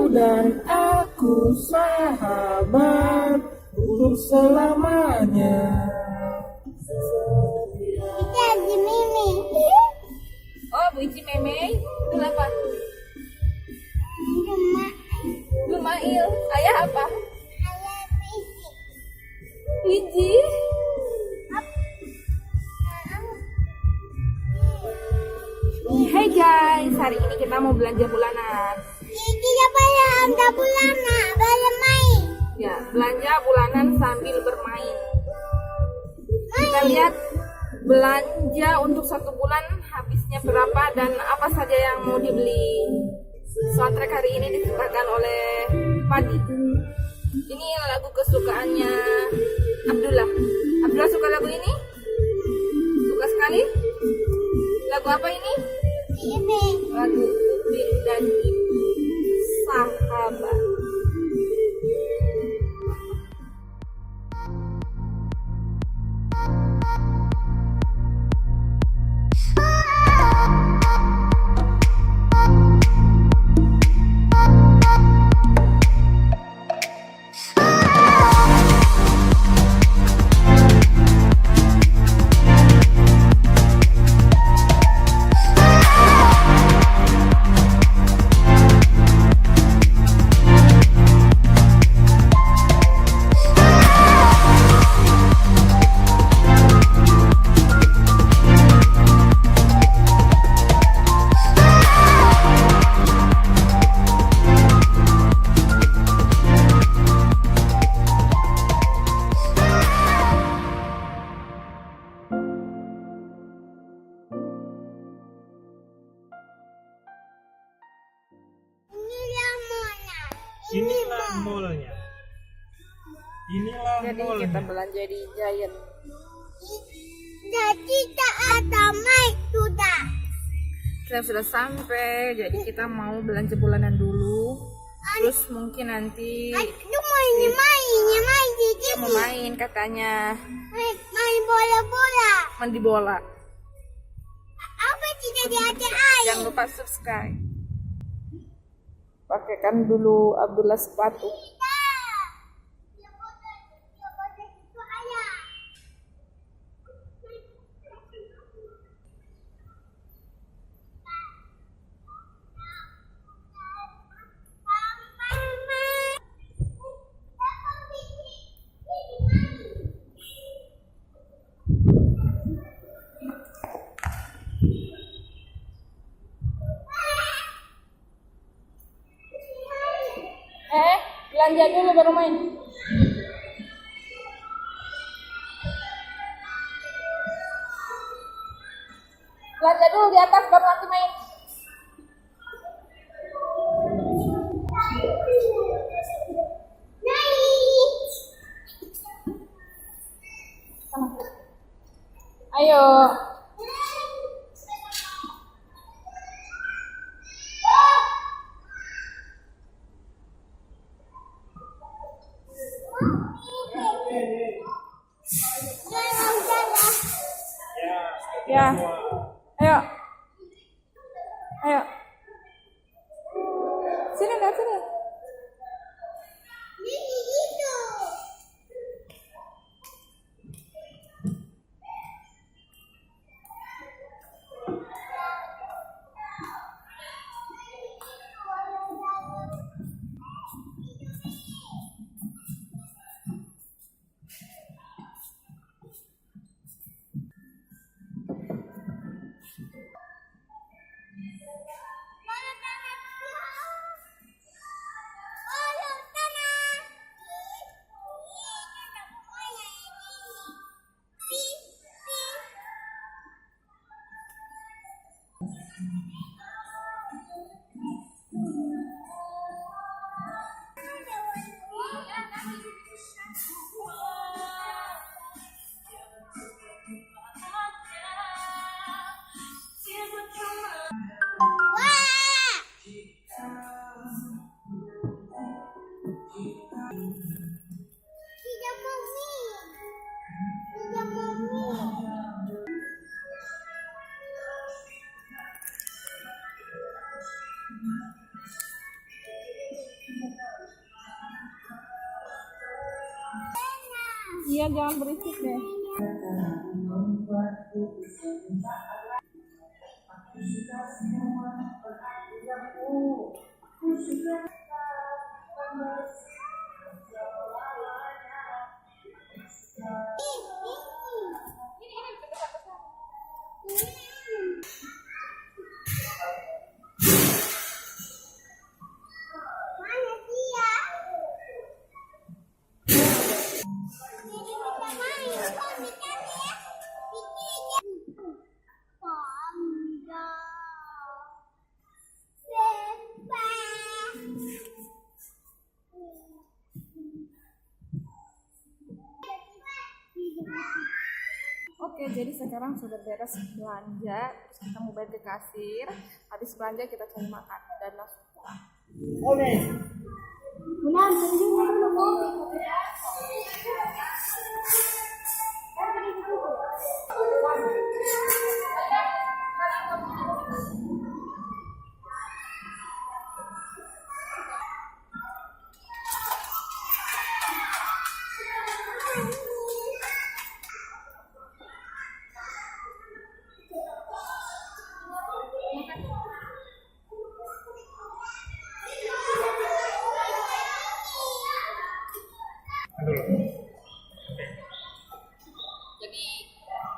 dan aku sahabat untuk selamanya. Jadi Mimi. Oh, Bu Ici Meme. Kenapa? Lumail. Ayah apa? Ayah Mimi. Iji. Hey guys, hari ini kita mau belanja bulanan. Ini siapa yang ada bulanan? Bermain. Ya, belanja bulanan sambil bermain. Kita lihat belanja untuk 1 bulan habisnya berapa dan apa saja yang mau dibeli. Soundtrack hari ini diciptakan oleh Padi. Ini lagu kesukaannya Abdullah. Abdullah suka lagu ini? Suka sekali? Lagu apa ini? Ini. Lagu Upin dan Ipin, Sahabat. Inilah mallnya. Inilah Jadi mallnya. kita belanja di Giant. Jadi tak ada main sudah. Kita sudah sampai, jadi kita mau belanja bulanan dulu. Terus mungkin nanti Aduh main di mau sini. main katanya, Main bola-bola. mandi bola. Apa tidak ada air? Jangan lupa subscribe. Pakaikan dulu Abdullah sepatu. Belanja dulu baru main. Belanja dulu di atas baru nanti main. Ayo. Ya. Ayo. Ayo. Sini lihat sini. Iya, jangan berisik deh. Mana dia? Jadi kita main, kok kita ya? Bangga. Sepak. Oke, jadi sekarang sudah beres belanja, terus kita mau bayar ke kasir. Habis belanja kita cari makan dan langsung pulang. Benar, Jadi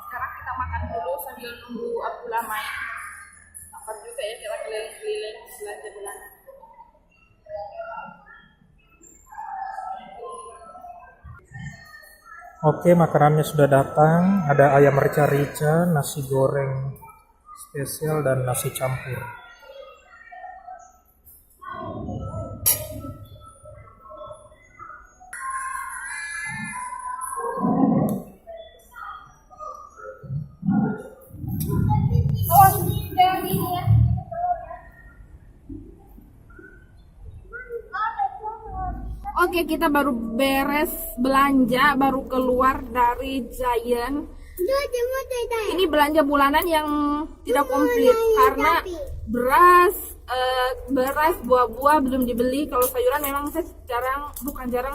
sekarang kita makan dulu sambil nunggu Abdullah main. Lapar juga ya, kita keliling-keliling belanja bulanan. Oke, makanannya sudah datang. Ada ayam rica-rica, nasi goreng spesial, dan nasi campur. Oke, kita baru beres belanja, baru keluar dari Giant. Ini belanja bulanan yang tidak komplit karena beras, buah-buah belum dibeli. Kalau sayuran memang saya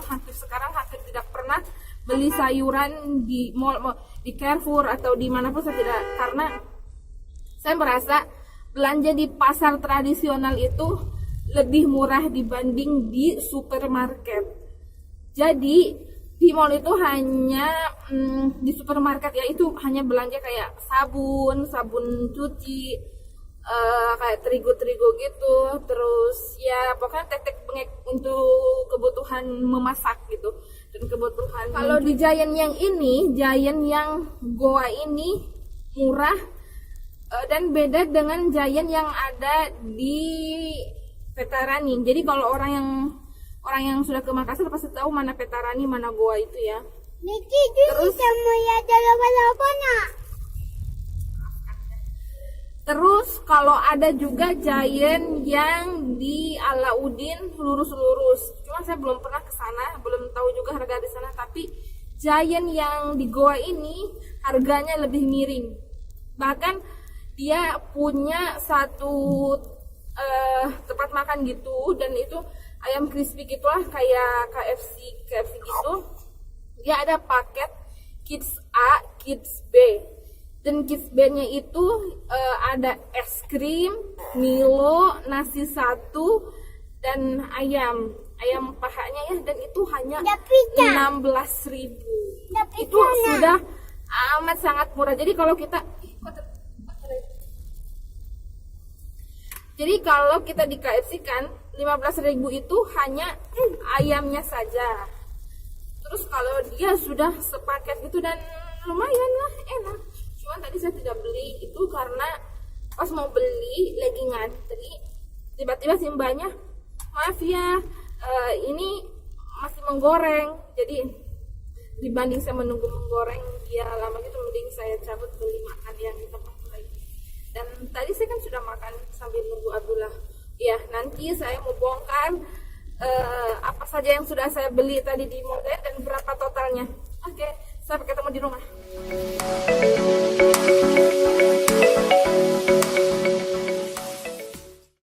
hampir sekarang hampir tidak pernah beli sayuran di mall, di Carrefour atau di manapun saya tidak, karena saya merasa belanja di pasar tradisional itu lebih murah dibanding di supermarket. Jadi di mall itu hanya di supermarket ya itu hanya belanja kayak sabun cuci, kayak terigu gitu, terus ya pokoknya tek-tek bengek untuk kebutuhan memasak gitu dan kebutuhan. Kalau di Giant yang Goa ini murah dan beda dengan Giant yang ada di Petarani. Jadi kalau orang yang sudah ke Makassar pasti tahu mana Petarani, mana Goa itu ya. Terus Terus kalau ada juga Giant yang di Alauddin lurus-lurus. Cuma saya belum pernah ke sana, belum tahu juga harga di sana. Tapi Giant yang di Goa ini harganya lebih miring. Bahkan dia punya satu tempat makan gitu, dan itu ayam crispy gitulah kayak KFC gitu. Dia ada paket Kids A, Kids B, dan Kids B-nya itu ada es krim, Milo, nasi satu, dan ayam pahanya ya, dan itu hanya 16.000. Itu sudah amat sangat murah. Jadi kalau kita di KFC kan 15.000 itu hanya ayamnya saja. Terus kalau dia sudah sepaket itu dan lumayan lah, enak. Cuman tadi saya tidak beli itu karena pas mau beli lagi ngantri, tiba-tiba si mbaknya, maaf ya, ini masih menggoreng. Jadi dibanding saya menunggu menggoreng dia lama gitu, mending saya cabut beli makan yang di tempat lain. Dan tadi saya kan sudah makan sambil nunggu Abdullah. Ya, nanti saya mau bongkar apa saja yang sudah saya beli tadi di mall dan berapa totalnya. Oke, sampai ketemu di rumah.